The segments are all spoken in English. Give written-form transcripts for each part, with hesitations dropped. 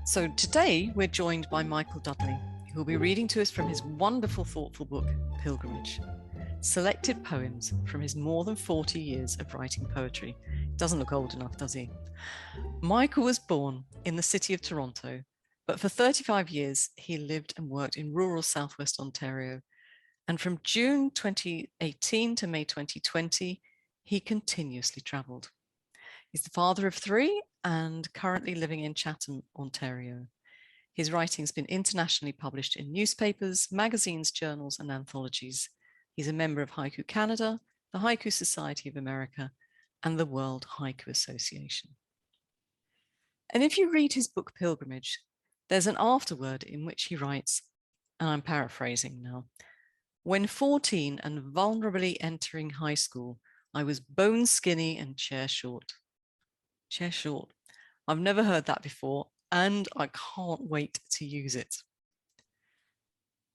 So today we're joined by Michael Dudley, who will be reading to us from his wonderful, thoughtful book, Pilgrimage. Selected poems from his more than 40 years of writing poetry. Doesn't look old enough, does he? Michael was born in the city of Toronto, but for 35 years he lived and worked in rural southwest Ontario. And from June 2018 to May 2020, he continuously travelled. He's the father of three and currently living in Chatham, Ontario. His writing's been internationally published in newspapers, magazines, journals, and anthologies. He's a member of Haiku Canada, the Haiku Society of America, and the World Haiku Association. And if you read his book Pilgrimage, there's an afterword in which he writes, and I'm paraphrasing now, "When 14 and vulnerably entering high school, I was bone skinny and chair short." Chair short. I've never heard that before, and I can't wait to use it.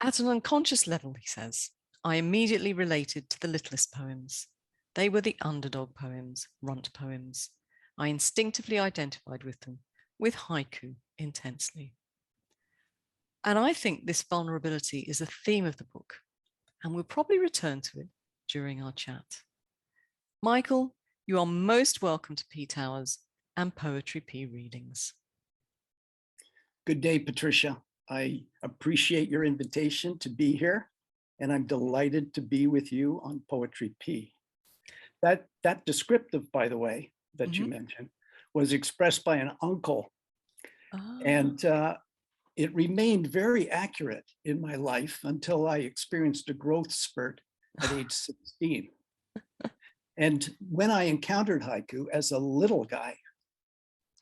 At an unconscious level, he says, I immediately related to the littlest poems. They were the underdog poems, runt poems. I instinctively identified with them, with haiku intensely. And I think this vulnerability is a theme of the book, and we'll probably return to it during our chat. Michael, you are most welcome to Pea Towers and Poetry Pea readings. Good day, Patricia. I appreciate your invitation to be here, and I'm delighted to be with you on Poetry Pea. That descriptive, by the way, that you mentioned, was expressed by an uncle, and it remained very accurate in my life until I experienced a growth spurt at age 16. And when I encountered haiku as a little guy,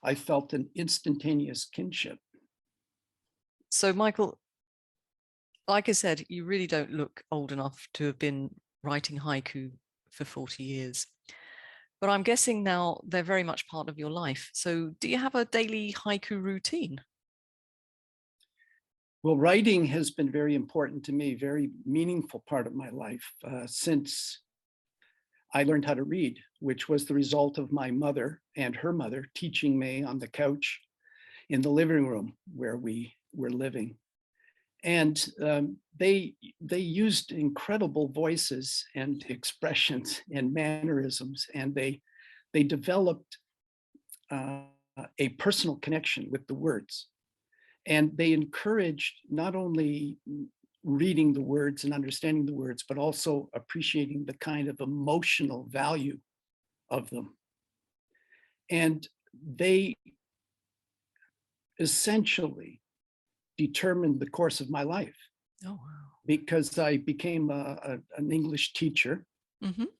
I felt an instantaneous kinship. So, Michael, like I said, you really don't look old enough to have been writing haiku for 40 years. But I'm guessing now they're very much part of your life. So do you have a daily haiku routine? Well, writing has been very important to me, very meaningful part of my life since I learned how to read, which was the result of my mother and her mother teaching me on the couch in the living room where we were living. And they used incredible voices and expressions and mannerisms, and they developed a personal connection with the words. And they encouraged not only reading the words and understanding the words, but also appreciating the kind of emotional value of them. And they essentially determined the course of my life. Oh, wow. Because I became an English teacher,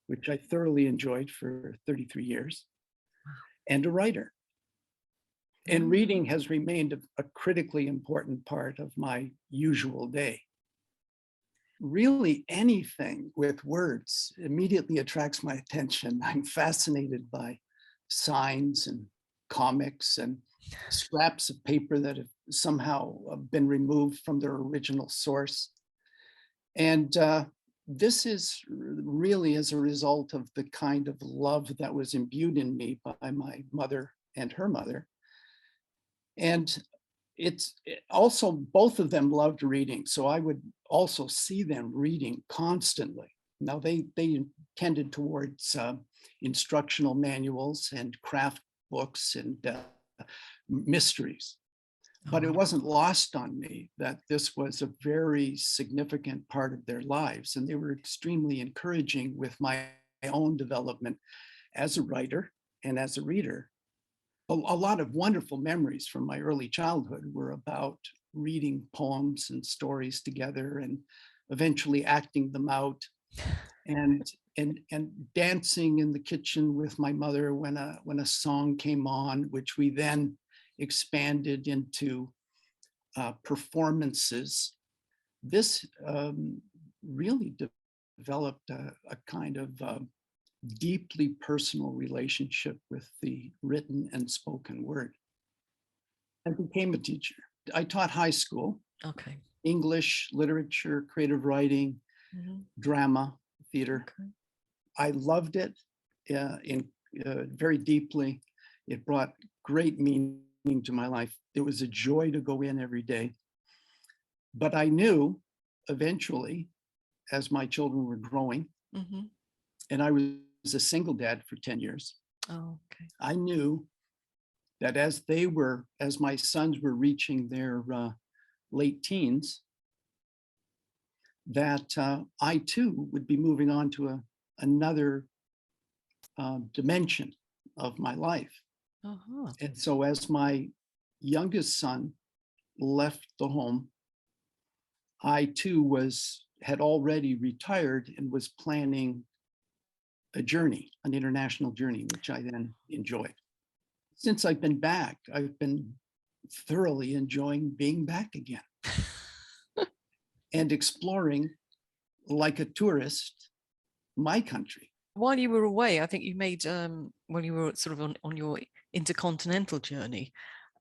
which I thoroughly enjoyed for 33 years, and a writer. And reading has remained a critically important part of my usual day. Really, anything with words immediately attracts my attention. I'm fascinated by signs and comics and scraps of paper that have somehow been removed from their original source. And this is really as a result of the kind of love that was imbued in me by my mother and her mother. And it's also, both of them loved reading. So I would also see them reading constantly. Now they tended towards instructional manuals and craft books and mysteries. But it wasn't lost on me that this was a very significant part of their lives. And they were extremely encouraging with my own development as a writer and as a reader. A lot of wonderful memories from my early childhood were about reading poems and stories together and eventually acting them out and dancing in the kitchen with my mother when a song came on, which we then expanded into performances. This really developed a kind of deeply personal relationship with the written and spoken word. I became a teacher. I taught high school, English, literature, creative writing, drama, theater. I loved it very deeply. It brought great meaning to my life. It was a joy to go in every day. But I knew eventually, as my children were growing, and I was a single dad for 10 years. Oh, okay. I knew that as my sons were reaching their late teens, that I too would be moving on to another dimension of my life. And so as my youngest son left the home, I too had already retired and was planning a journey, an international journey, which I then enjoyed. Since I've been back, I've been thoroughly enjoying being back again and exploring, like a tourist, my country. While you were away, I think you made, when you were sort of on your intercontinental journey,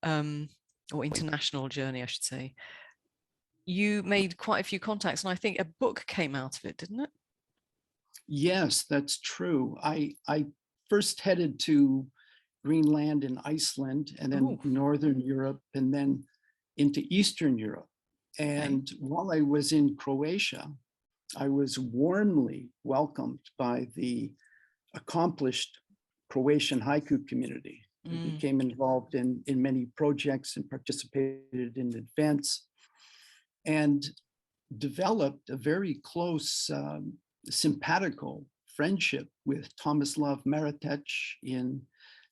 or international journey, I should say, you made quite a few contacts, and I think a book came out of it, didn't it? Yes, that's true. I first headed to Greenland and Iceland, and then Northern Europe, and then into Eastern Europe. And while I was in Croatia, I was warmly welcomed by the accomplished Croatian haiku community. I became involved in many projects and participated in events and developed a very close, simpatico friendship with Tomislav Maratec in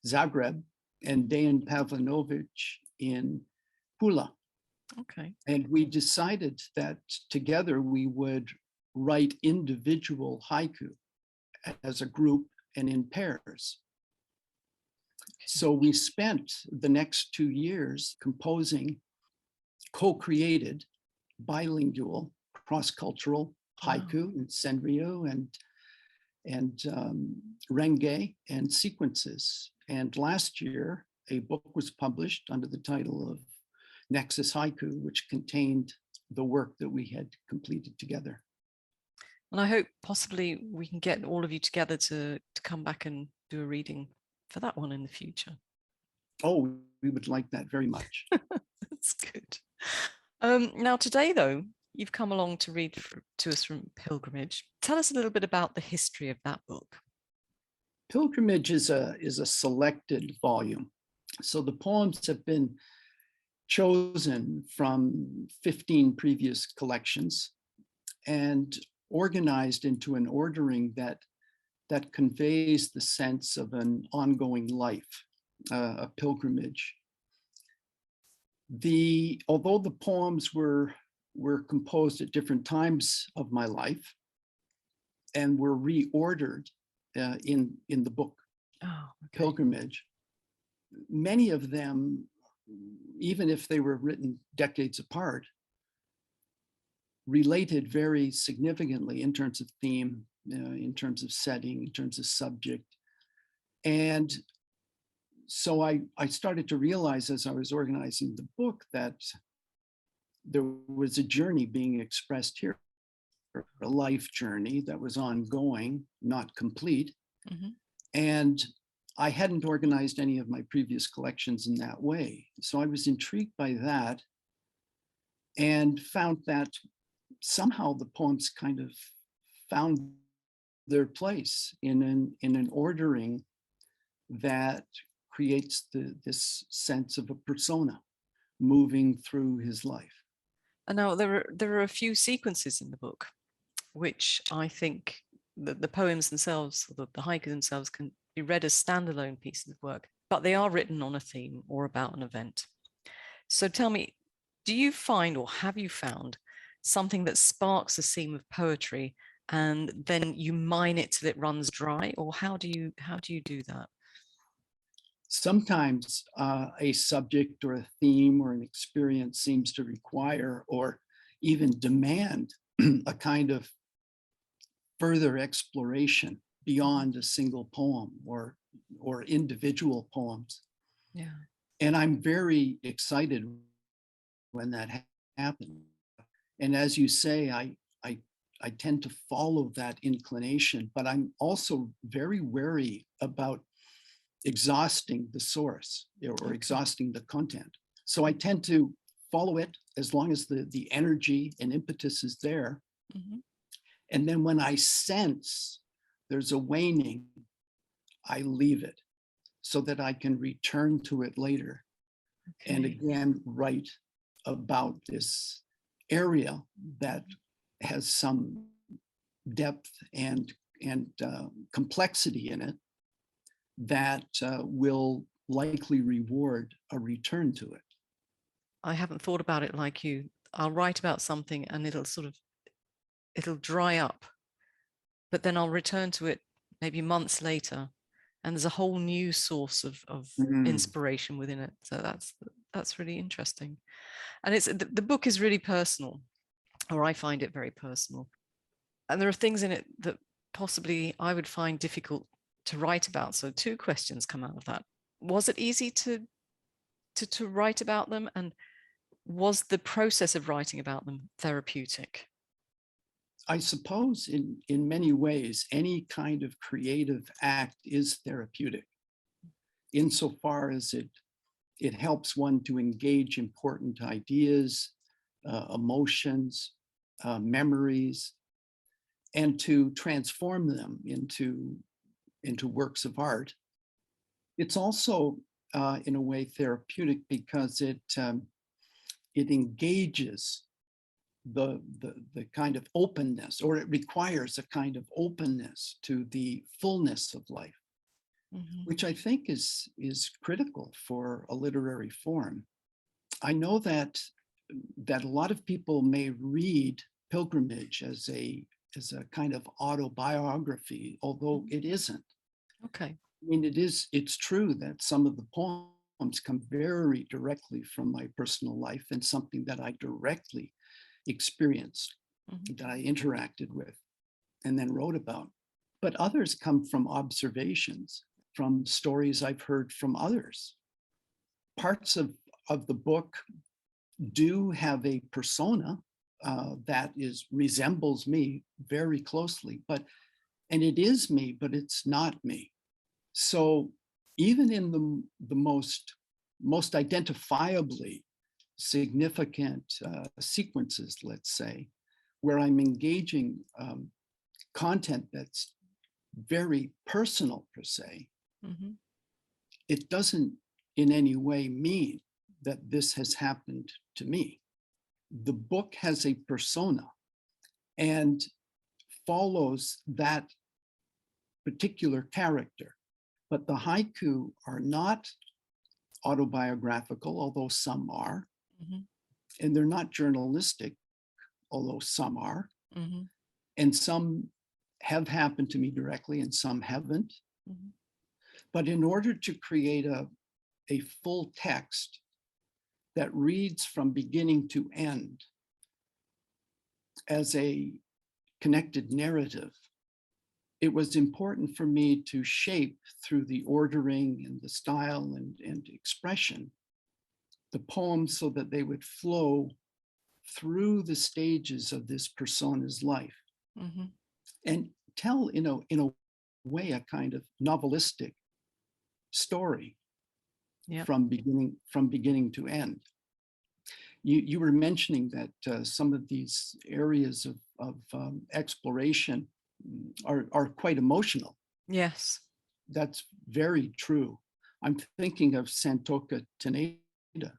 Zagreb and Dejan Pavlinovic in Pula. Okay. And we decided that together we would write individual haiku as a group and in pairs. So we spent the next 2 years composing co-created bilingual cross-cultural haiku and senryu and renge and sequences. And last year, a book was published under the title of Nexus Haiku, which contained the work that we had completed together. And I hope possibly we can get all of you together to come back and do a reading for that one in the future. Oh, we would like that very much. That's good. Now today, though, you've come along to read to us from Pilgrimage. Tell us a little bit about the history of that book. Pilgrimage is a selected volume. So the poems have been chosen from 15 previous collections and organized into an ordering that conveys the sense of an ongoing life, a pilgrimage. Although the poems were composed at different times of my life and were reordered in the book Pilgrimage, many of them, even if they were written decades apart, related very significantly in terms of theme, in terms of setting, in terms of subject. And so I started to realize as I was organizing the book that there was a journey being expressed here, a life journey that was ongoing, not complete. And I hadn't organized any of my previous collections in that way. So I was intrigued by that and found that somehow the poems kind of found their place in an ordering that creates this sense of a persona moving through his life. And now there are a few sequences in the book, which I think the poems themselves, or the haiku themselves, can be read as standalone pieces of work, but they are written on a theme or about an event. So tell me, do you find, or have you found, something that sparks a seam of poetry and then you mine it till it runs dry, or how do you do that? Sometimes a subject or a theme or an experience seems to require or even demand a kind of further exploration beyond a single poem or individual poems. Yeah. And I'm very excited when that happens. And as you say, I tend to follow that inclination, but I'm also very wary about exhausting the source or exhausting the content. So I tend to follow it as long as the energy and impetus is there. Mm-hmm. And then when I sense there's a waning, I leave it so that I can return to it later. Okay. And again, write about this area that has some depth and complexity in it that will likely reward a return to it. I haven't thought about it like you. I'll write about something and it'll dry up, but then I'll return to it maybe months later, and there's a whole new source of inspiration within it. So that's really interesting. And it's the book is really personal, or I find it very personal. And there are things in it that possibly I would find difficult to write about. So 2 questions come out of that. Was it easy to write about them? And was the process of writing about them therapeutic? I suppose in many ways, any kind of creative act is therapeutic, insofar as it helps one to engage important ideas, emotions, memories, and to transform them into works of art. It's also, in a way, therapeutic because it engages the kind of openness, or it requires a kind of openness to the fullness of life, which I think is critical for a literary form. I know that a lot of people may read Pilgrimage as a kind of autobiography, although it isn't. Okay. I mean, it's true that some of the poems come very directly from my personal life and something that I directly experienced, that I interacted with and then wrote about. But others come from observations, from stories I've heard from others. Parts of the book do have a persona that resembles me very closely, and it is me, but it's not me. So even in the most identifiably significant sequences, let's say, where I'm engaging content that's very personal per se, it doesn't in any way mean that this has happened to me. The book has a persona and follows that particular character, but the haiku are not autobiographical, although some are, and they're not journalistic, although some are, and some have happened to me directly and some haven't. But in order to create a full text that reads from beginning to end as a connected narrative, it was important for me to shape through the ordering and the style and expression the poems so that they would flow through the stages of this persona's life and tell in a way a kind of novelistic story from beginning to end. You were mentioning that some of these areas of exploration are quite emotional. Yes. That's very true. I'm thinking of Santoka Taneda,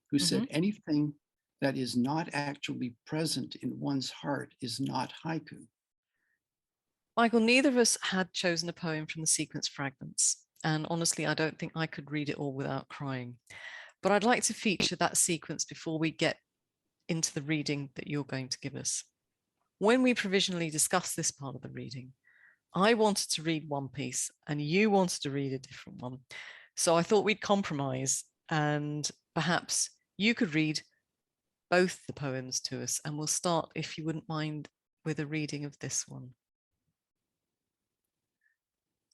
who said anything that is not actually present in one's heart is not haiku. Michael, neither of us had chosen a poem from the sequence fragments. And honestly, I don't think I could read it all without crying. But I'd like to feature that sequence before we get into the reading that you're going to give us. When we provisionally discussed this part of the reading, I wanted to read one piece and you wanted to read a different one. So I thought we'd compromise and perhaps you could read both the poems to us, and we'll start, if you wouldn't mind, with a reading of this one.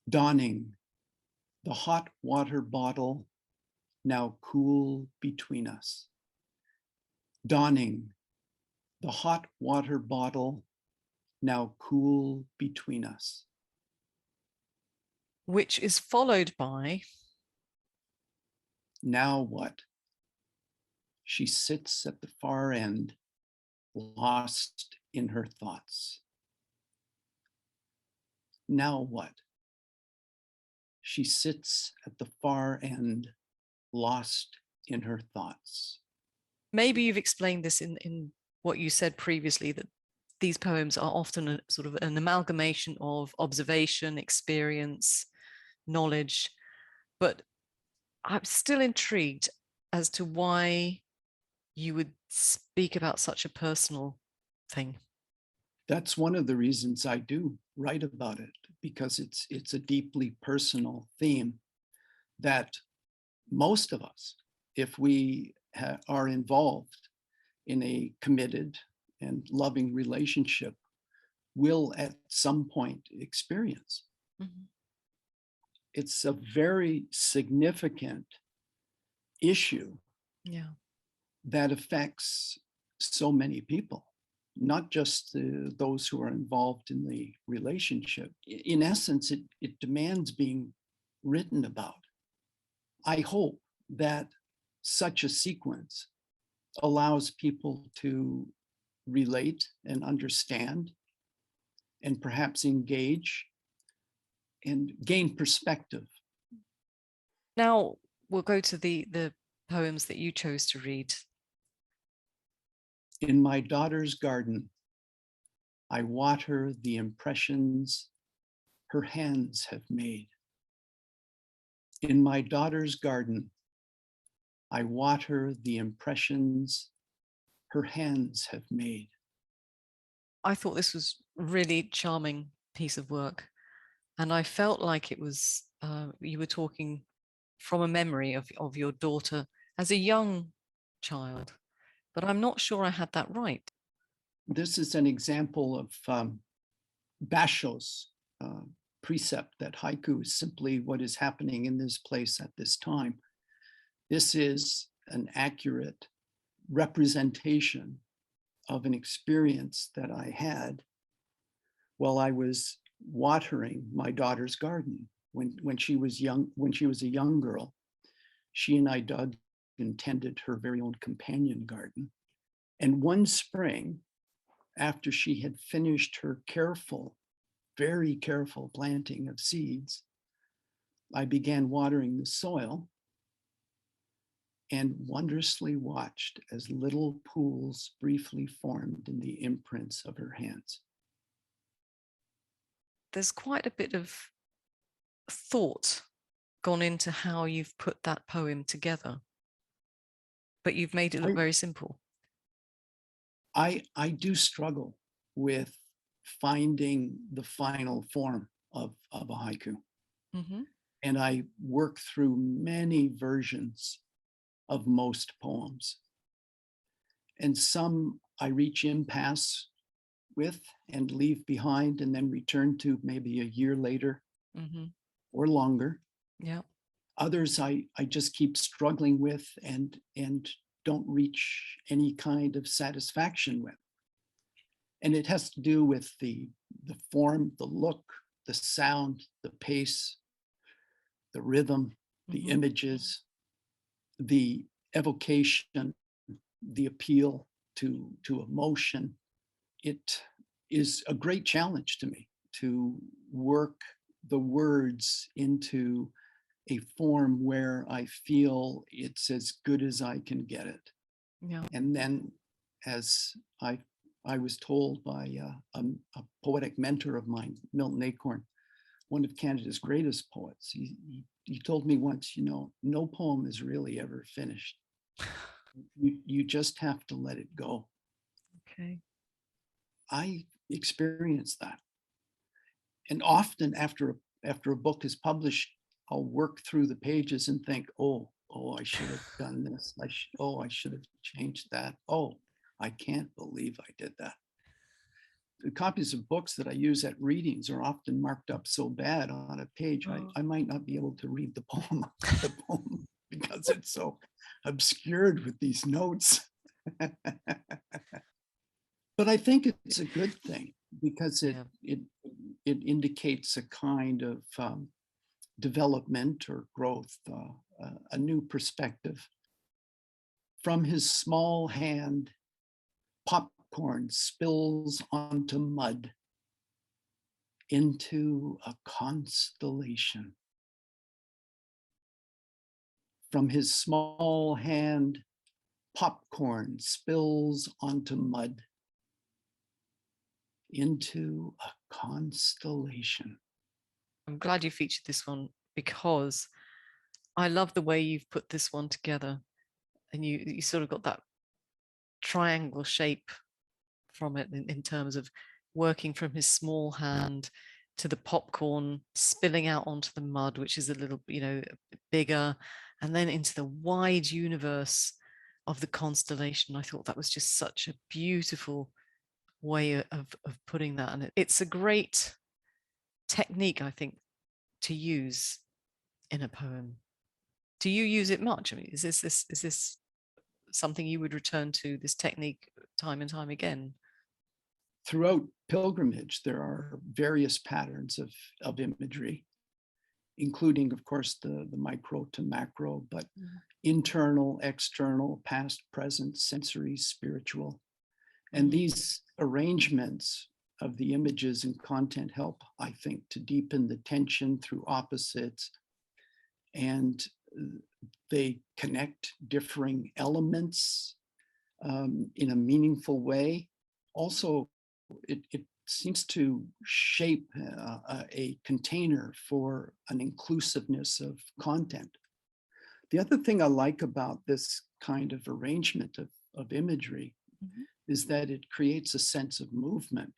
Dawning, the hot water bottle now cool between us. Dawning, the hot water bottle now cool between us. Which is followed by Now what? She sits at the far end, lost in her thoughts. Now what? She sits at the far end, lost in her thoughts. Maybe you've explained this in what you said previously, that these poems are often a sort of an amalgamation of observation, experience, knowledge, but I'm still intrigued as to why you would speak about such a personal thing. That's one of the reasons I do write about it, because it's a deeply personal theme that most of us, if we are involved in a committed and loving relationship, will at some point experience. Mm-hmm. It's a very significant issue that affects so many people, not just those who are involved in the relationship. In essence, it demands being written about. I hope that such a sequence allows people to relate and understand and perhaps engage and gain perspective. Now we'll go to the poems that you chose to read. In my daughter's garden, I water the impressions her hands have made. In my daughter's garden, I water the impressions her hands have made. I thought this was a really charming piece of work, and I felt like it was you were talking from a memory of your daughter as a young child, but I'm not sure I had that right. This is an example of Basho's precept that haiku is simply what is happening in this place at this time. This is an accurate representation of an experience that I had while I was watering my daughter's garden when she was young. When she was a young girl, she and I dug and tended her very own companion garden. And one spring, after she had finished her careful, very careful planting of seeds, I began watering the soil and wondrously watched as little pools briefly formed in the imprints of her hands. There's quite a bit of thought gone into how you've put that poem together, but you've made it look very simple. I do struggle with finding the final form of a haiku. Mm-hmm. And I work through many versions of most poems. And some I reach impasse with and leave behind and then return to maybe a year later or longer. Yeah. Others I just keep struggling with and don't reach any kind of satisfaction with. And it has to do with the form, the look, the sound, the pace, the rhythm, the images, the evocation, the appeal to emotion. It is a great challenge to me to work the words into a form where I feel it's as good as I can get it. Yeah. And then, as I was told by a poetic mentor of mine, Milton Acorn, one of Canada's greatest poets, he told me once, no poem is really ever finished. You just have to let it go. Okay. I experienced that. And often after a book is published, I'll work through the pages and think, oh, I should have done this. I should have changed that. Oh, I can't believe I did that. The copies of books that I use at readings are often marked up so bad on a page, I might not be able to read the poem because it's so obscured with these notes. But I think it's a good thing because it indicates a kind of development or growth a new perspective. From his small hand, popcorn spills onto mud, into a constellation. From his small hand, popcorn spills onto mud, into a constellation. I'm glad you featured this one because I love the way you've put this one together, and you sort of got that triangle shape from it in terms of working from his small hand to the popcorn spilling out onto the mud, which is a little, bigger, and then into the wide universe of the constellation. I thought that was just such a beautiful way of putting that. And it's a great technique, I think, to use in a poem. Do you use it much? I mean, is this something you would return to, this technique, time and time again? Throughout pilgrimage, there are various patterns of imagery, including, of course, the micro to macro, but internal, external, past, present, sensory, spiritual. And these arrangements of the images and content help, I think, to deepen the tension through opposites, and they connect differing elements in a meaningful way. Also, it seems to shape a container for an inclusiveness of content. The other thing I like about this kind of arrangement of imagery is that it creates a sense of movement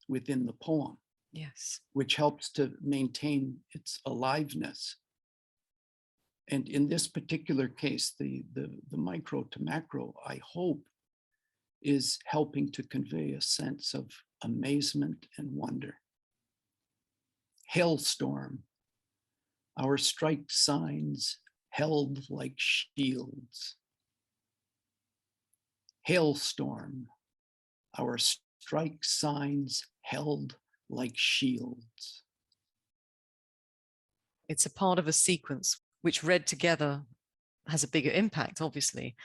within the poem. Yes. Which helps to maintain its aliveness. And in this particular case, the micro to macro, I hope, is helping to convey a sense of amazement and wonder. Hailstorm, our strike signs held like shields. Hailstorm, our strike signs held like shields. It's a part of a sequence which read together has a bigger impact, obviously,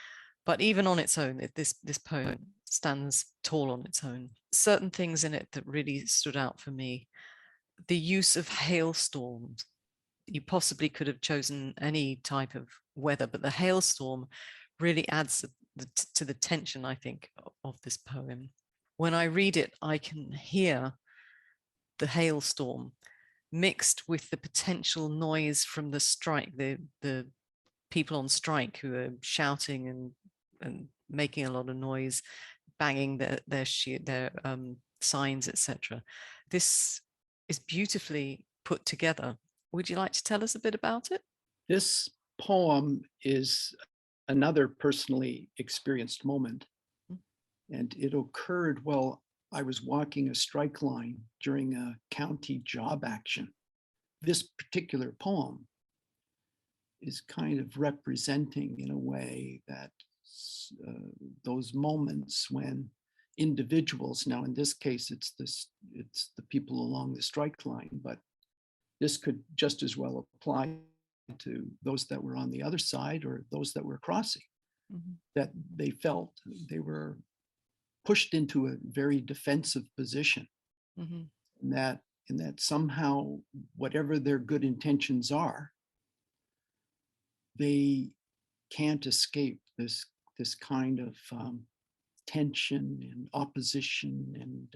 but even on its own, this poem stands tall on its own. Certain things in it that really stood out for me: the use of hailstorms. You possibly could have chosen any type of weather, but the hailstorm really adds to the tension, I think, of this poem. When I read it, I can hear the hailstorm mixed with the potential noise from the strike, the people on strike who are shouting and making a lot of noise, banging their signs, etc. This is beautifully put together. Would you like to tell us a bit about it? This poem is another personally experienced moment, and it occurred while I was walking a strike line during a county job action. This particular poem is kind of representing, in a way, that those moments when individuals, now in this case it's the people along the strike line, but this could just as well apply to those that were on the other side or those that were crossing, that they felt they were pushed into a very defensive position, and that somehow, whatever their good intentions are, they can't escape this kind of tension and opposition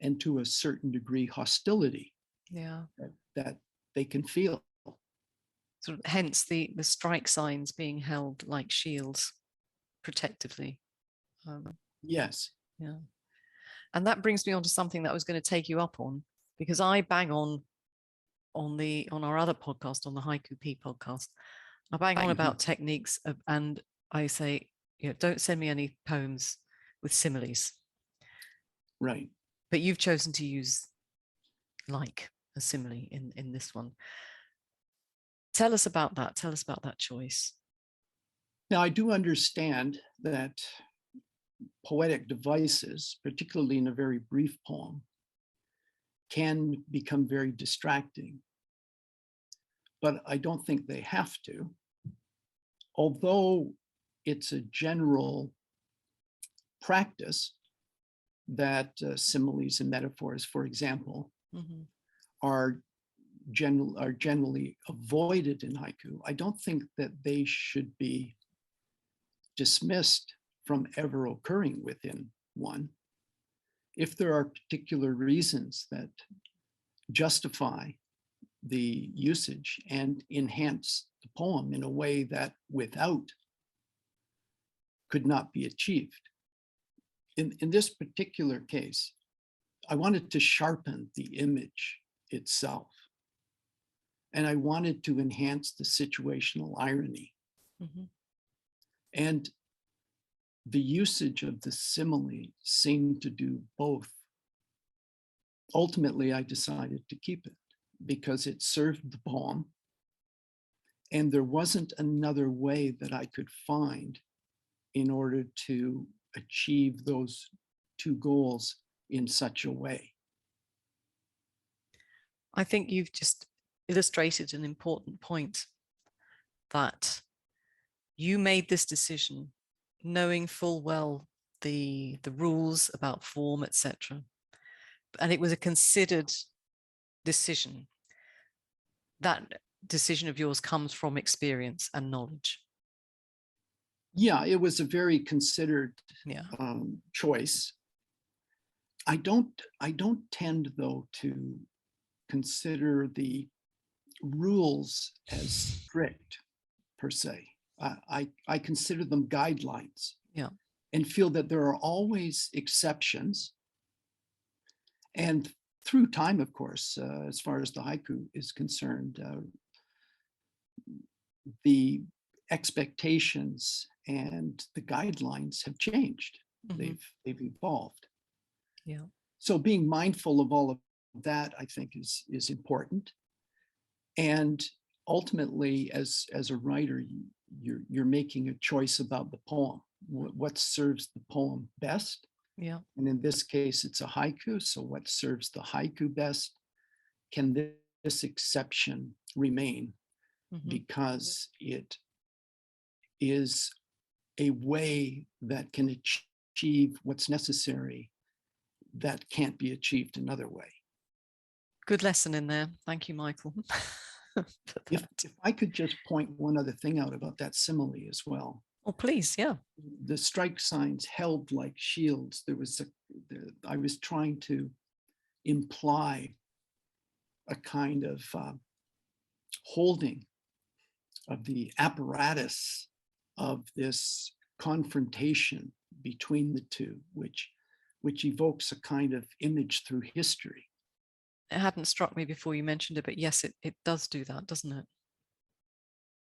and to a certain degree hostility. Yeah, that they can feel. Sort of, hence the strike signs being held like shields, protectively. Yes. Yeah, and that brings me on to something that I was going to take you up on, because I bang on our other podcast, on the Haiku Pea podcast, I bang on about techniques and I say, don't send me any poems with similes. Right. But you've chosen to use like a simile in this one. Tell us about that. Tell us about that choice. Now, I do understand that poetic devices, particularly in a very brief poem, can become very distracting. but I don't think they have to. Although it's a general practice that similes and metaphors, for example, Mm-hmm. are generally avoided in haiku, I don't think that they should be dismissed from ever occurring within one. If there are particular reasons that justify the usage and enhance the poem in a way that without could not be achieved. In this particular case, I wanted to sharpen the image itself. And I wanted to enhance the situational irony. Mm-hmm. And the usage of the simile seemed to do both. Ultimately, I decided to keep it because it served the poem. And there wasn't another way that I could find in order to achieve those two goals in such a way. I think you've just illustrated an important point, that you made this decision knowing full well the rules about form, etc. And it was a considered decision. That decision of yours comes from experience and knowledge. Yeah, it was a very considered choice. I don't tend, though, to consider the rules as strict per se. I consider them guidelines. Yeah. And feel that there are always exceptions. And through time, of course, as far as the haiku is concerned, the expectations and the guidelines have changed. Mm-hmm. They've evolved. Yeah. So being mindful of all of that, I think, is important. And ultimately, as a writer, you're making a choice about the poem. What serves the poem best? Yeah. And in this case, it's a haiku. So what serves the haiku best? Can this exception remain? Mm-hmm. Because it is a way that can achieve what's necessary that can't be achieved another way. Good lesson in there. Thank you, Michael. If I could just point one other thing out about that simile as well. Oh, please, yeah. The strike signs held like shields. I was trying to imply a kind of holding of the apparatus of this confrontation between the two, which evokes a kind of image through history. It hadn't struck me before you mentioned it, but yes, it does do that, doesn't it?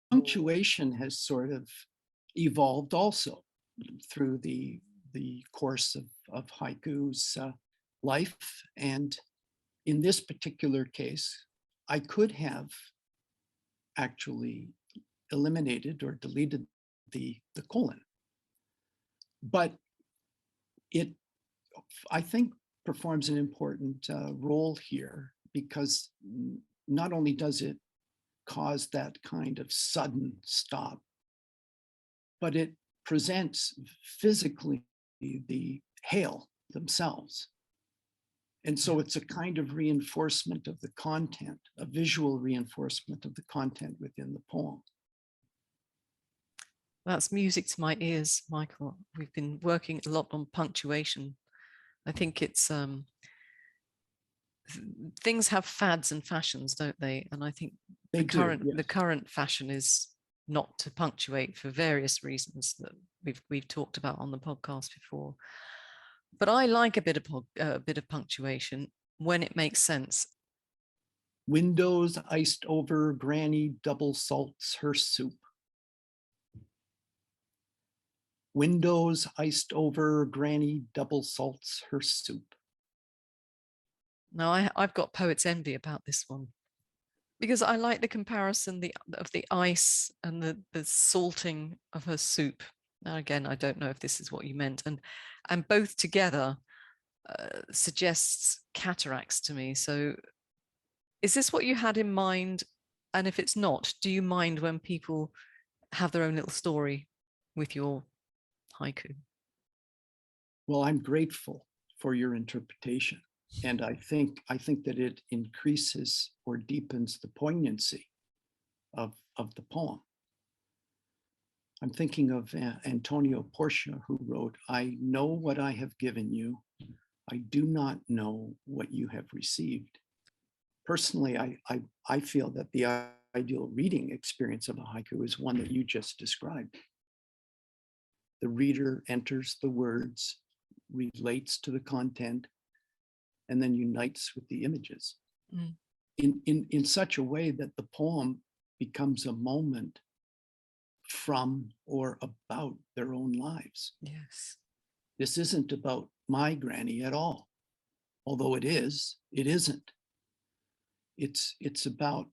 Punctuation has sort of evolved also through the course of haiku's life. And in this particular case, I could have actually eliminated or deleted the colon. But it, I think, performs an important role here, because not only does it cause that kind of sudden stop, but it presents physically the hail themselves. And so it's a kind of reinforcement of the content, a visual reinforcement of the content within the poem. That's music to my ears, Michael. We've been working a lot on punctuation. I think it's things have fads and fashions, don't they? And I think the current fashion is not to punctuate for various reasons that we've talked about on the podcast before. But I like a bit of punctuation when it makes sense. Windows iced over, Granny double salts her soup. Windows iced over, Granny double salts her soup. Now, I've got poet's envy about this one, because I like the comparison of the ice and the salting of her soup. Now, again, I don't know if this is what you meant, and both together suggests cataracts to me. So is this what you had in mind And if it's not, do you mind when people have their own little story with your haiku? Well, I'm grateful for your interpretation. And I think that it increases or deepens the poignancy of the poem. I'm thinking of Antonio Portia, who wrote, "I know what I have given you. I do not know what you have received." Personally, I feel that the ideal reading experience of a haiku is one that you just described. The reader enters the words, relates to the content, and then unites with the images in such a way that the poem becomes a moment from or about their own lives. Yes. This isn't about my granny at all. Although it isn't. It's about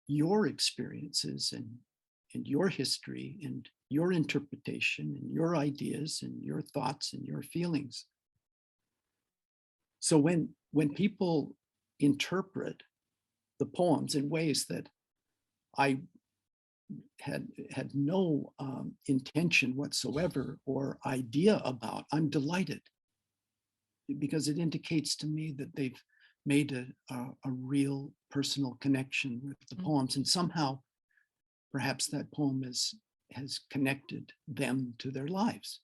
your experiences and your history and your interpretation and your ideas and your thoughts and your feelings. So when people interpret the poems in ways that I had no intention whatsoever or idea about, I'm delighted, because it indicates to me that they've made a real personal connection with the poems, and somehow perhaps that poem has connected them to their lives.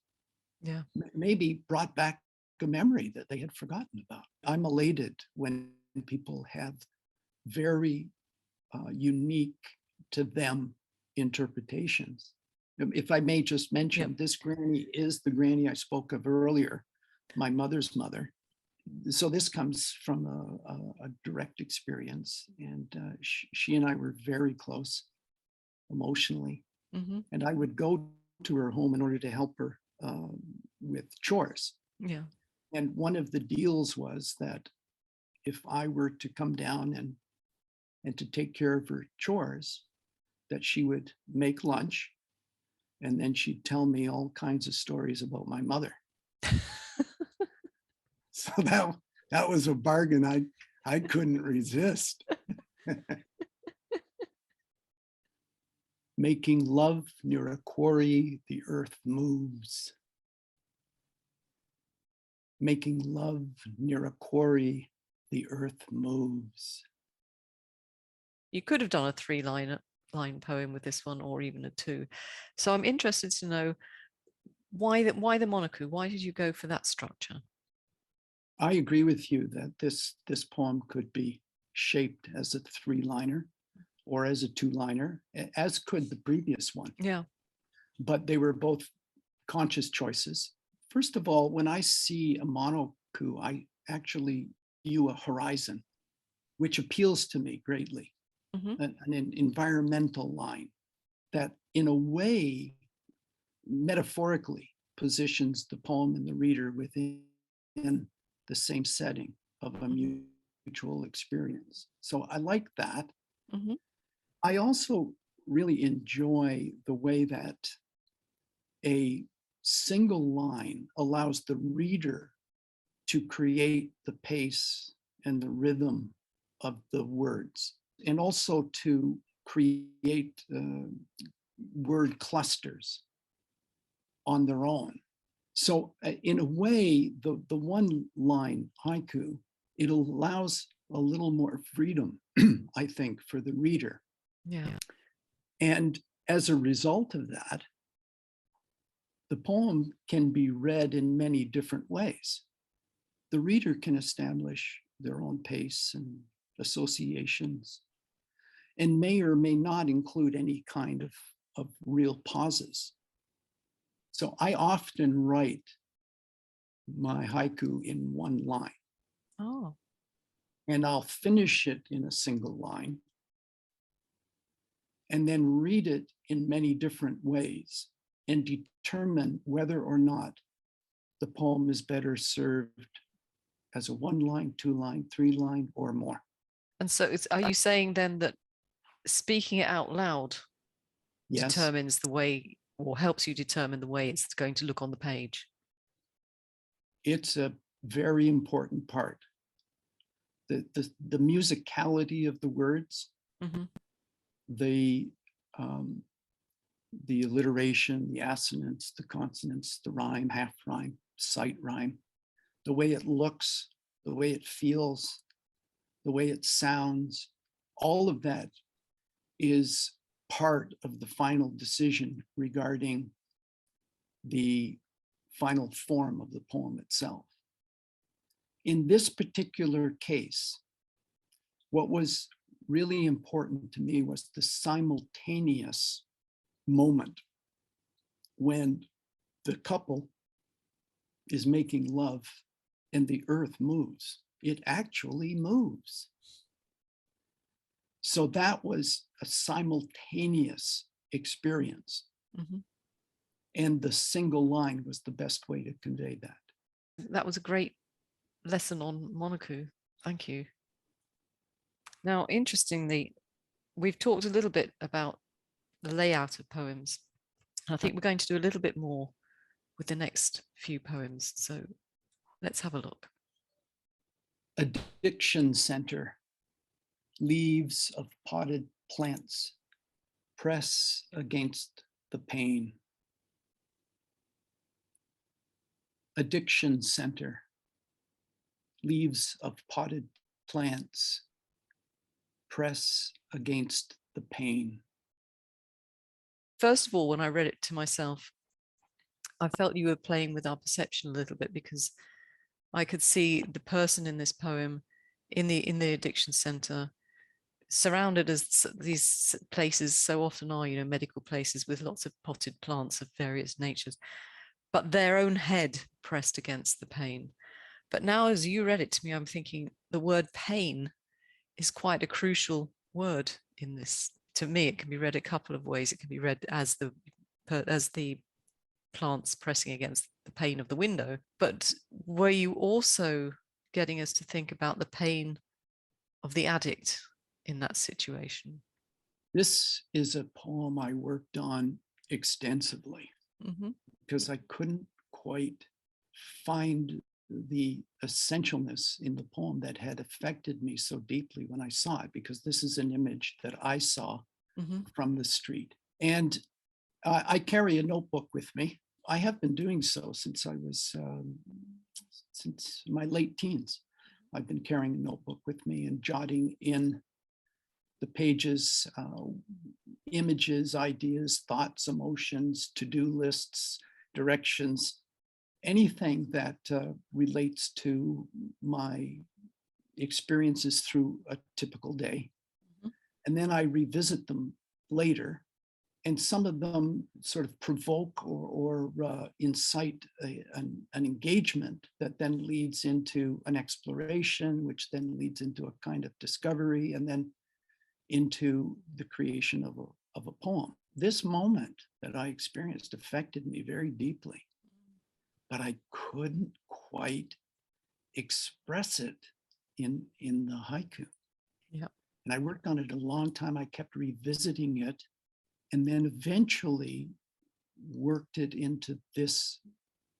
Yeah. Maybe brought back a memory that they had forgotten about. I'm elated when people have very unique to them interpretations. If I may just mention, this granny is the granny I spoke of earlier, my mother's mother. So this comes from a direct experience, and she and I were very close emotionally. And I would go to her home in order to help her with chores. Yeah. And one of the deals was that if I were to come down and to take care of her chores, that she would make lunch, and then she'd tell me all kinds of stories about my mother. So that was a bargain I couldn't resist. Making love near a quarry, the earth moves. Making love near a quarry, the earth moves. You could have done a 3-line poem with this one, or even a 2. So I'm interested to know why the monoku? Why did you go for that structure? I agree with you that this poem could be shaped as a 3-liner or as a 2-liner, as could the previous one. Yeah. But they were both conscious choices. First of all, when I see a monoku, I actually view a horizon, which appeals to me greatly. An environmental line that, in a way, metaphorically positions the poem and the reader within the same setting of a mutual experience. So I like that. I also really enjoy the way that a single line allows the reader to create the pace and the rhythm of the words, and also to create word clusters on their own. So in a way, the 1-line haiku, it allows a little more freedom, I think, for the reader. Yeah. And as a result of that, the poem can be read in many different ways. The reader can establish their own pace and associations, and may or may not include any kind of real pauses. So I often write my haiku in 1 line. Oh. And I'll finish it in a single line, and then read it in many different ways and determine whether or not the poem is better served as a 1-line, 2-line, 3-line, or more. And so are you saying then that speaking it out loud determines the way, or helps you determine the way it's going to look on the page? It's a very important part. The musicality of the words the um, the alliteration, the assonance, the consonants, the rhyme, half rhyme, sight rhyme, the way it looks, the way it feels, the way it sounds, all of that is part of the final decision regarding the final form of the poem itself. In this particular case, what was really important to me was the simultaneous moment when the couple is making love and the earth moves. It actually moves. So that was a simultaneous experience. Mhm. And the single line was the best way to convey that. That was a great lesson on monoku. Thank you. Now, interestingly, we've talked a little bit about the layout of poems. I think we're going to do a little bit more with the next few poems. So let's have a look. Addiction center, leaves of potted plants press against the pain. Addiction center, leaves of potted plants press against the pain. First of all, when I read it to myself, I felt you were playing with our perception a little bit, because I could see the person in this poem in the addiction center, surrounded as these places so often are, you know, medical places with lots of potted plants of various natures, but their own head pressed against the pain. But now, as you read it to me, I'm thinking the word pain is quite a crucial word in this. To me, it can be read a couple of ways. It can be read as the plants pressing against the pane of the window. But were you also getting us to think about the pain of the addict in that situation? This is a poem I worked on extensively because I couldn't quite find the essentialness in the poem that had affected me so deeply when I saw it, because this is an image that I saw from the street. And I carry a notebook with me. I have been doing so since I was, since my late teens. I've been carrying a notebook with me and jotting in the pages, images, ideas, thoughts, emotions, to-do lists, directions, anything that relates to my experiences through a typical day. And then I revisit them later, and some of them sort of provoke or incite an engagement that then leads into an exploration, which then leads into a kind of discovery, and then into the creation of a poem. This moment that I experienced affected me very deeply, but I couldn't quite express it in the haiku. Yeah. And I worked on it a long time. I kept revisiting it, and then eventually worked it into this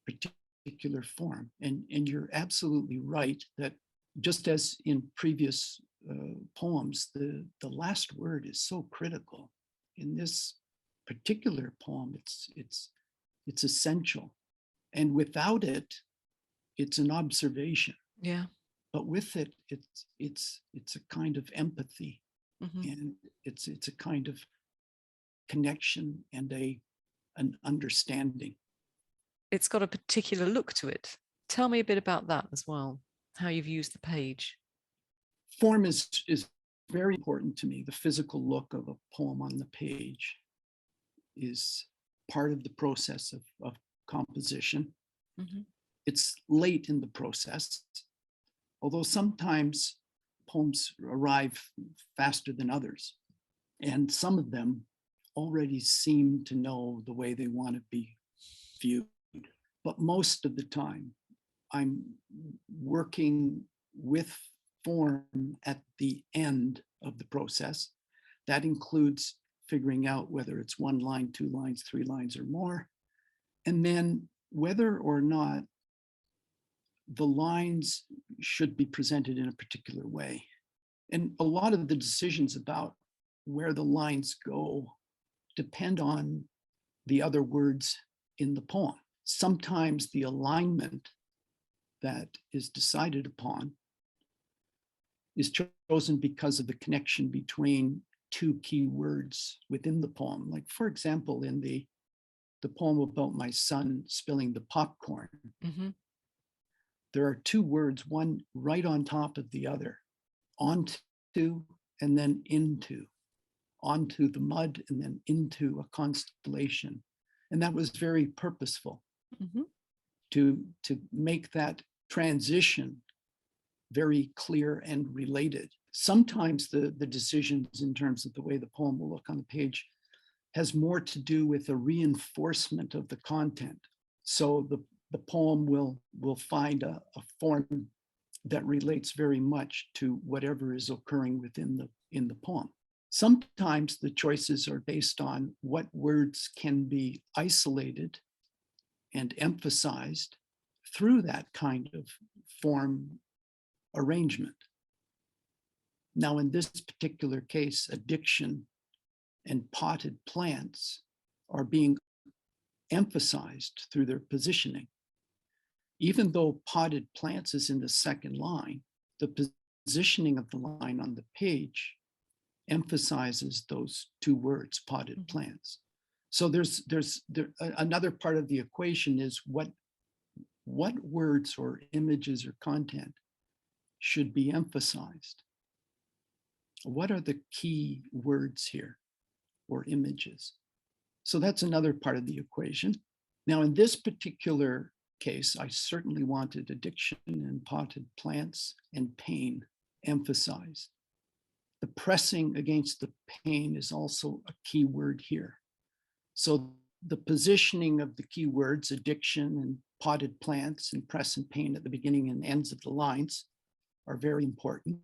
particular form. And you're absolutely right that just as in previous poems, the last word is so critical. In this particular poem, it's essential. And without it, it's an observation. Yeah. But with it, it's a kind of empathy, and it's a kind of connection and an understanding. It's got a particular look to it. Tell me a bit about that as well, how you've used the page. Form is very important to me. The physical look of a poem on the page is part of the process of composition. It's late in the process, although sometimes poems arrive faster than others, and some of them already seem to know the way they want to be viewed. But most of the time, I'm working with form at the end of the process. That includes figuring out whether it's 1 line, 2 lines, 3 lines, or more, and then whether or not the lines should be presented in a particular way. And a lot of the decisions about where the lines go depend on the other words in the poem. Sometimes the alignment that is decided upon is chosen because of the connection between two key words within the poem. Like, for example, in the poem about my son spilling the popcorn, there are two words, one right on top of the other, onto and then into, onto the mud and then into a constellation. And that was very purposeful to make that transition very clear and related. Sometimes the decisions in terms of the way the poem will look on the page has more to do with a reinforcement of the content. So the poem will find a form that relates very much to whatever is occurring within the poem. Sometimes the choices are based on what words can be isolated and emphasized through that kind of form arrangement. Now, in this particular case, addiction and potted plants are being emphasized through their positioning. Even though potted plants is in the second line, the positioning of the line on the page emphasizes those two words, potted plants. So there's another part of the equation is what words or images or content should be emphasized. What are the key words here or images? So that's another part of the equation. Now, in this particular case, I certainly wanted addiction and potted plants and pain emphasized. The pressing against the pain is also a key word here. So the positioning of the key words, addiction and potted plants and press and pain at the beginning and ends of the lines are very important.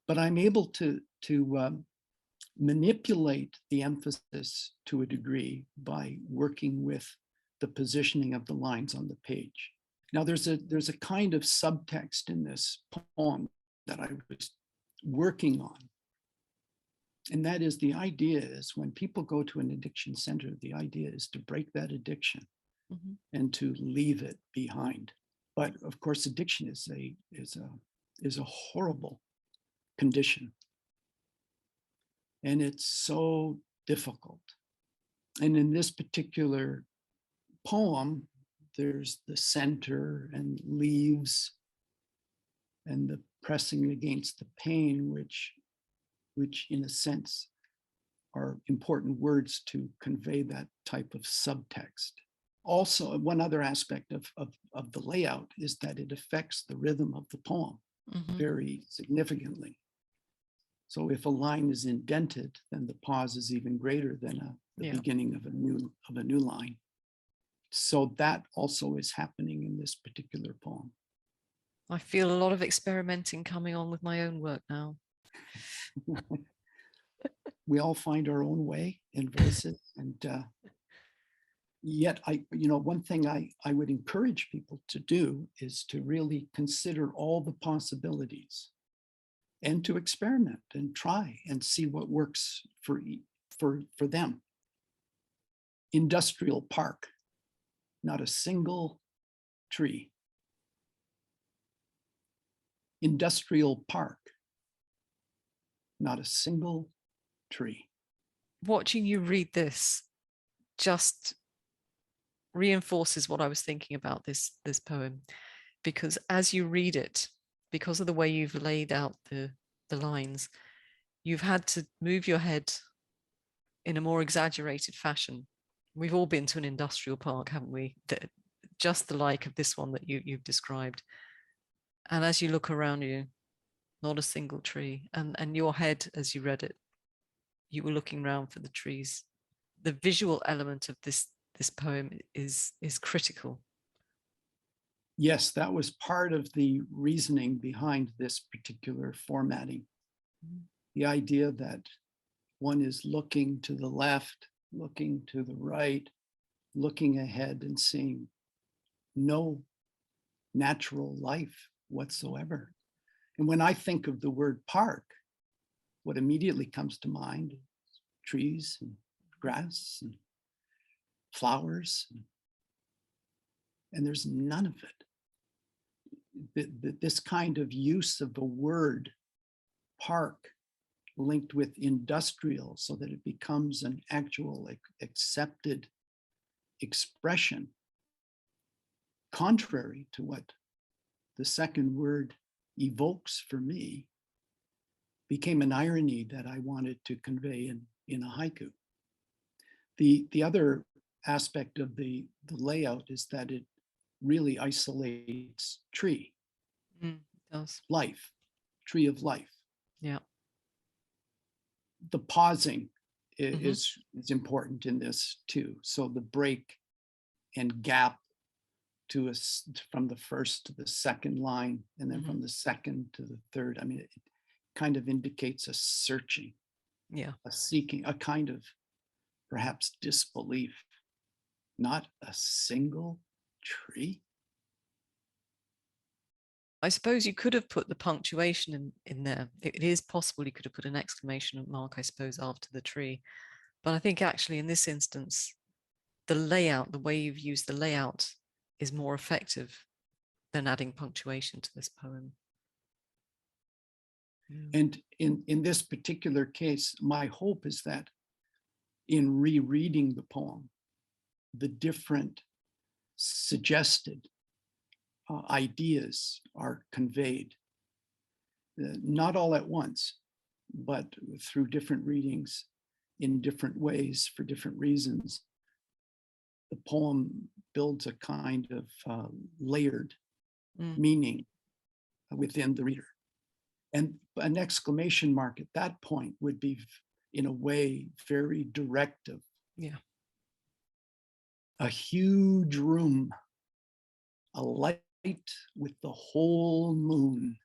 But I'm able to manipulate the emphasis to a degree by working with the positioning of the lines on the page. Now there's a kind of subtext in this poem that I was working on. And that is, the idea is when people go to an addiction center, the idea is to break that addiction and to leave it behind. But of course, addiction is a horrible condition. And it's so difficult. And in this particular poem, there's the center and leaves and the pressing against the pain, which in a sense are important words to convey that type of subtext. Also, one other aspect of the layout is that it affects the rhythm of the poem very significantly. So if a line is indented, then the pause is even greater than the beginning of a new line. So that also is happening in this particular poem. I feel a lot of experimenting coming on with my own work now. We all find our own way and voices, and yet one thing I would encourage people to do is to really consider all the possibilities and to experiment and try and see what works for them. Industrial park, not a single tree. Industrial park, not a single tree. Watching you read this just reinforces what I was thinking about this poem, because as you read it, because of the way you've laid out the lines, you've had to move your head in a more exaggerated fashion. We've all been to an industrial park, haven't we? Just the like of this one that you've described. And as you look around you, not a single tree. And your head, as you read it, you were looking around for the trees. The visual element of this poem is critical. Yes, that was part of the reasoning behind this particular formatting. The idea that one is looking to the left, looking to the right, looking ahead and seeing no natural life whatsoever. And when I think of the word park, what immediately comes to mind is trees and grass and flowers, and there's none of it. This kind of use of the word park linked with industrial so that it becomes an actual accepted expression, contrary to what the second word evokes for me, became an irony that I wanted to convey in a haiku. The other aspect of the layout is that it really isolates tree, it does. life, tree of life. Yeah. The pausing is important in this too. So the break and gap to us from the first to the second line, and then from the second to the third. I mean, it kind of indicates a searching, a seeking, a kind of perhaps disbelief. Not a single tree. I suppose you could have put the punctuation in there. It is possible you could have put an exclamation mark, I suppose, after the tree. But I think actually in this instance, the layout, the way you've used the layout is more effective than adding punctuation to this poem. And in this particular case, my hope is that in rereading the poem, the different suggested ideas are conveyed, not all at once, but through different readings in different ways for different reasons. The poem builds a kind of layered meaning within the reader. And an exclamation mark at that point would be, in a way, very directive. Yeah. A huge room, a light with the whole moon,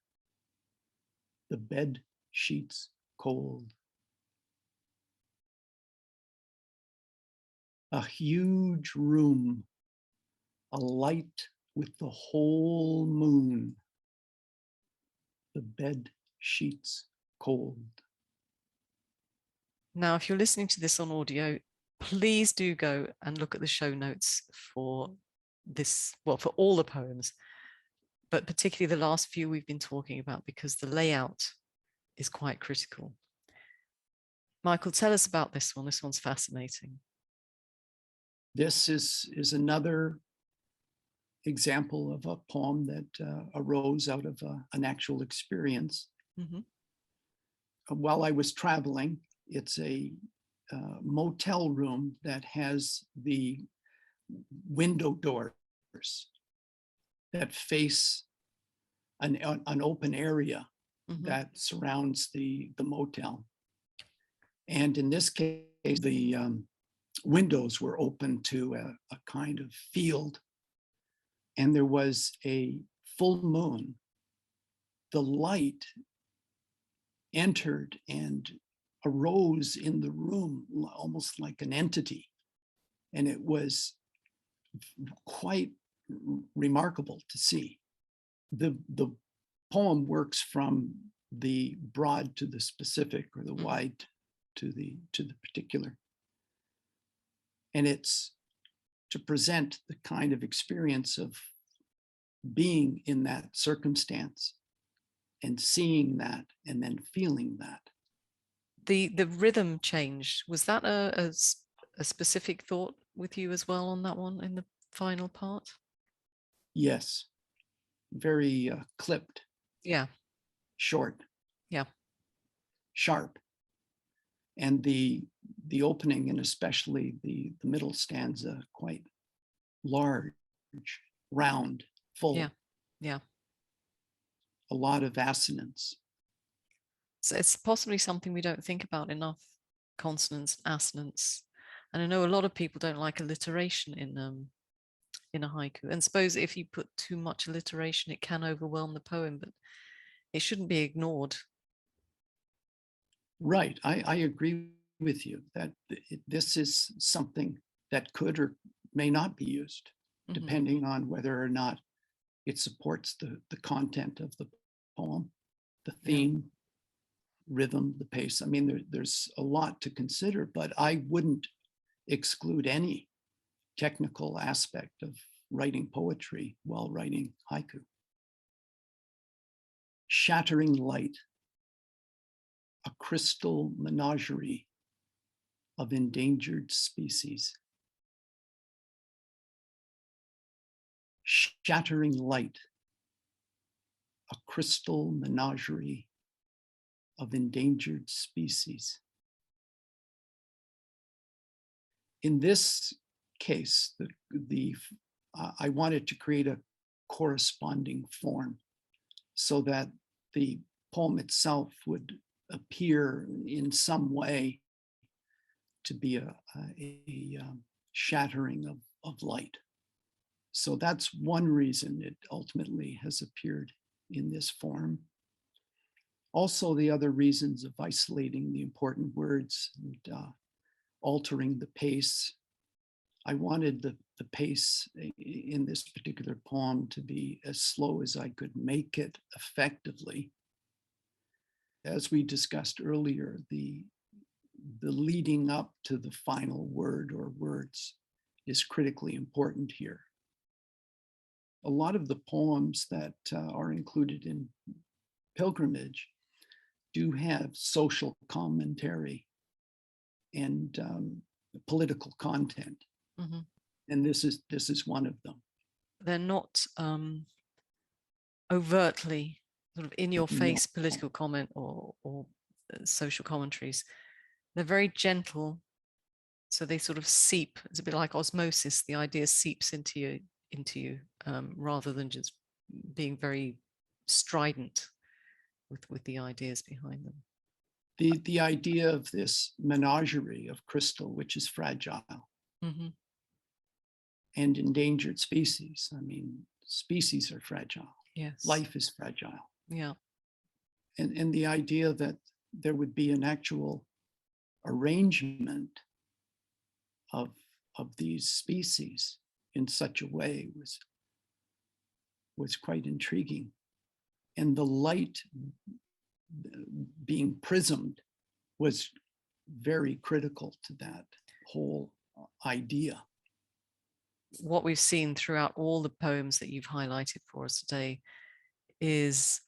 the bed sheets cold. A huge room, a light with the whole moon, the bed sheets cold. Now, if you're listening to this on audio, please do go and look at the show notes for this, well, for all the poems, but particularly the last few we've been talking about, because the layout is quite critical. Michael, tell us about this one. This one's fascinating. This is another example of a poem that arose out of an actual experience. While I was traveling, it's a motel room that has the window doors that face an open area that surrounds the motel. And in this case, the windows were open to a kind of field, and there was a full moon. The light entered and arose in the room almost like an entity, and it was quite remarkable to see. The poem works from the broad to the specific, or the wide to the particular, and it's to present the kind of experience of being in that circumstance and seeing that and then feeling that. The rhythm change, was that a specific thought with you as well on that one in the final part? Yes, very clipped. Yeah. Short. Yeah. Sharp. And the opening, and especially the middle stanza, quite large, round, full. Yeah. Yeah. A lot of assonance. So it's possibly something we don't think about enough, consonants, assonance. And I know a lot of people don't like alliteration in a haiku. And suppose if you put too much alliteration, it can overwhelm the poem, but it shouldn't be ignored. Right. I agree with you that this is something that could or may not be used, depending on whether or not it supports the content of the poem, the theme, rhythm, the pace. I mean, there's a lot to consider, but I wouldn't exclude any technical aspect of writing poetry while writing haiku. Shattering light, a crystal menagerie of endangered species. Shattering light, a crystal menagerie of endangered species. In this case, I wanted to create a corresponding form so that the poem itself would appear in some way to be a shattering of light. So that's one reason it ultimately has appeared in this form. Also, the other reasons of isolating the important words and altering the pace. I wanted the pace in this particular poem to be as slow as I could make it effectively. As we discussed earlier, the leading up to the final word or words is critically important here. A lot of the poems that are included in Pilgrimage do have social commentary and political content. Mm-hmm. And this is one of them. They're not overtly sort of in your face political comment or social commentaries. They're very gentle, so they sort of seep. It's a bit like osmosis. The idea seeps into you rather than just being very strident with the ideas behind them. The idea of this menagerie of crystal, which is fragile, mm-hmm. and endangered species. I mean, species are fragile. Yes. Life is fragile. Yeah. And the idea that there would be an actual arrangement of these species in such a way was quite intriguing. And the light being prismed was very critical to that whole idea. What we've seen throughout all the poems that you've highlighted for us today is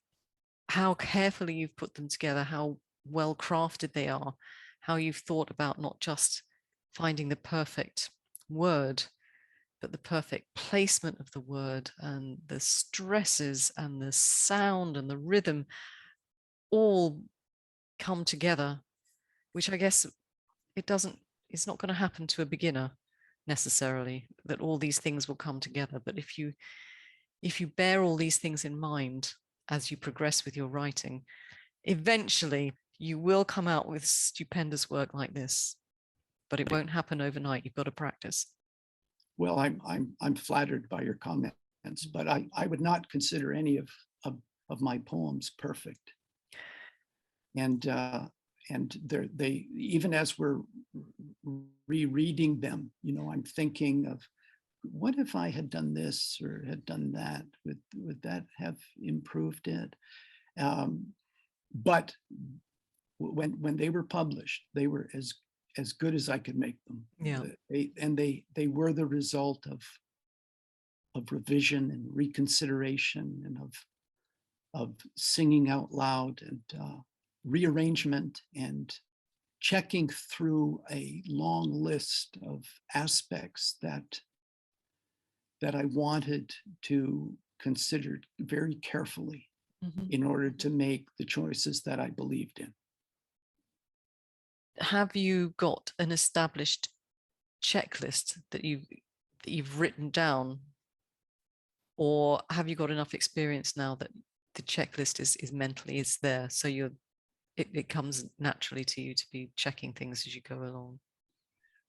how carefully you've put them together, how well crafted they are, how you've thought about not just finding the perfect word, but the perfect placement of the word and the stresses and the sound and the rhythm all come together, which I guess it's not going to happen to a beginner necessarily, that all these things will come together. But if you bear all these things in mind as you progress with your writing, eventually you will come out with stupendous work like this, but it won't happen overnight. You've got to practice. Well, I'm flattered by your comments, but I would not consider any of my poems perfect. And they even as we're rereading them, I'm thinking of, what if I had done this or had done that? Would that have improved it? But when they were published, they were as good as I could make them. Yeah. They were the result of revision and reconsideration and of singing out loud and rearrangement and checking through a long list of aspects that I wanted to consider very carefully in order to make the choices that I believed in. Have you got an established checklist that you've written down, or have you got enough experience now that the checklist is mentally there, so it comes naturally to you to be checking things as you go along?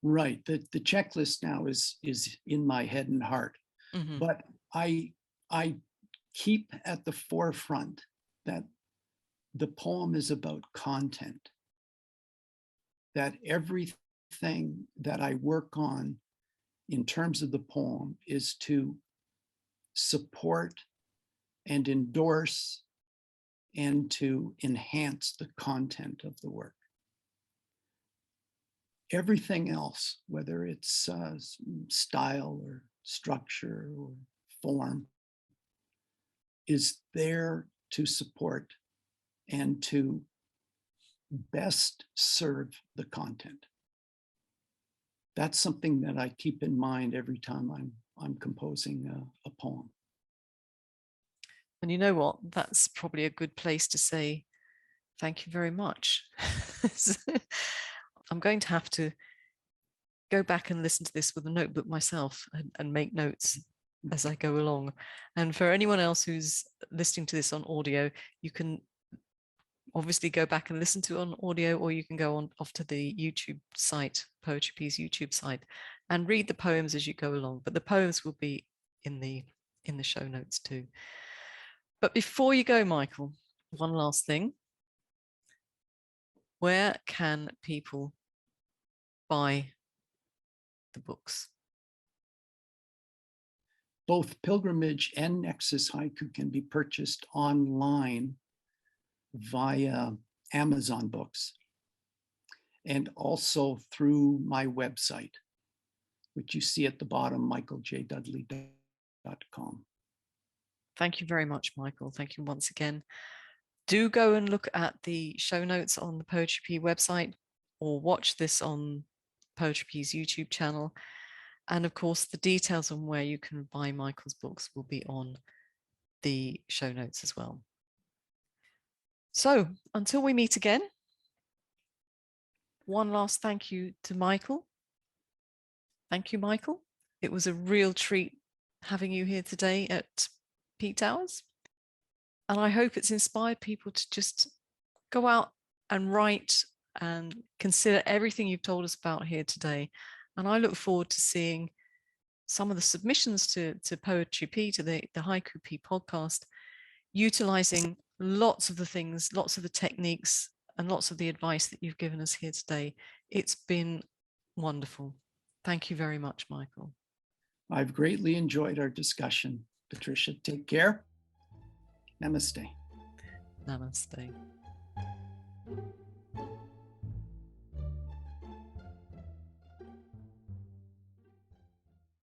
Right. The checklist now is in my head and heart, but I keep at the forefront that the poem is about content, that everything that I work on in terms of the poem is to support and endorse and to enhance the content of the work. Everything else, whether it's style or structure or form, is there to support and to best serve the content. That's something that I keep in mind every time I'm composing a poem. And you know what? That's probably a good place to say thank you very much. I'm going to have to go back and listen to this with a notebook myself and make notes as I go along. And for anyone else who's listening to this on audio, you can obviously go back and listen to it on audio, or you can go on off to the YouTube site, Poetry Pea's YouTube site, and read the poems as you go along. But the poems will be in the show notes too. But before you go, Michael, one last thing. Where can people buy the books? Both Pilgrimage and Nexus Haiku can be purchased online via Amazon Books and also through my website, which you see at the bottom, michaeljdudley.com. Thank you very much, Michael. Thank you once again. Do go and look at the show notes on the Poetry Pea website, or watch this on Poetry Pea's YouTube channel. And of course, the details on where you can buy Michael's books will be on the show notes as well. So until we meet again, one last thank you to Michael. Thank you, Michael. It was a real treat having you here today at Peak Towers. And I hope it's inspired people to just go out and write and consider everything you've told us about here today. And I look forward to seeing some of the submissions to Poetry Pea, to the Haiku Pea podcast, utilizing lots of the things, lots of the techniques, and lots of the advice that you've given us here today. It's been wonderful. Thank you very much, Michael. I've greatly enjoyed our discussion. Patricia, take care. Namaste. Namaste.